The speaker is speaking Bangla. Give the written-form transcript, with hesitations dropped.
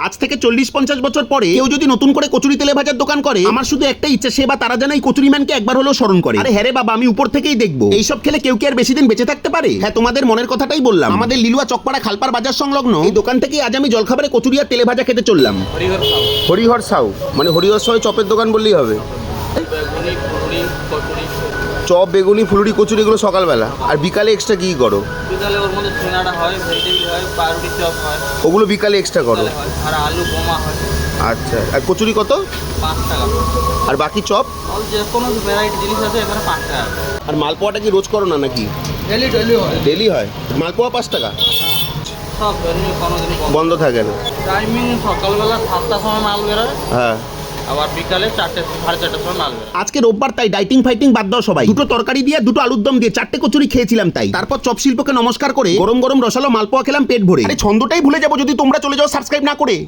আজ থেকে 40-50 বছর পরে কেউ যদি নতুন করে কচুরি তেলে ভাজার দোকান করে, আমার শুধু একটাই ইচ্ছা, সে বা তারা যেন এই কচুরি ম্যানকে একবার হলেও স্মরণ করে। আরে হ্যাঁ রে বাবা, আমি উপর থেকেই দেখবো। এইসব খেলে কেউ কি আর বেশি দিন বেঁচে থাকতে পারে? হ্যাঁ, তোমাদের মনের কথাটাই বললাম। আমাদের লিলুয়া চকপাড়া খালপার বাজার সংলগ্ন এই দোকান থেকেই আজ আমি জলখাবারে কচুরি আর তেলে ভাজা খেতে চললাম। হরিহর সাউ মানে হরিহর সাউ চপের দোকান বললেই হবে। চপ, বেগুনি, ফুলুরি, কচুরি এগুলো সকালবেলা, আর বিকালে এক্সট্রা কি করো? বিকালে ওর মধ্যে সিঙ্গাড়া হয়, ভেজিটেবিল হয়, পাউরুটি চপ হয়, ওগুলো বিকালে এক্সট্রা করো? আর আলু বোমা হয়। আচ্ছা, আর কচুরি কত? 5 টাকা। আর বাকি চপ? আর যে কোনো ভ্যারাইটি জিনিস আছে এখানে 5 টাকা। আর মালপোয়াটা কি রোজ করো না নাকি? ডেলি হয়। ডেলি হয় মালপোয়া 5 টাকা? সব এমনি কোনোদিন বন্ধ থাকে না? টাইমিং সকালবেলা 7টার সময় মাল বেরোয়, হ্যাঁ, আবার বিকালে 4টে 4:30টার সময় মাল বেরোয়। আজকে রোববার, তাই ডাইটিং ফাইটিং বাদ দাও সবাই। দুটো তরকারি দিয়ে, দুটো আলুর দম দিয়ে 4টে কচুরি খেয়েছিলাম। তাই তারপর চপ শিল্পকে নমস্কার করে গরম গরম রসালো মালপোয়া খেলাম পেট ভরে। আরে ছন্দটাই ভুলে যাবো যদি তোমরা চলে যাও সাবস্ক্রাইব না করে।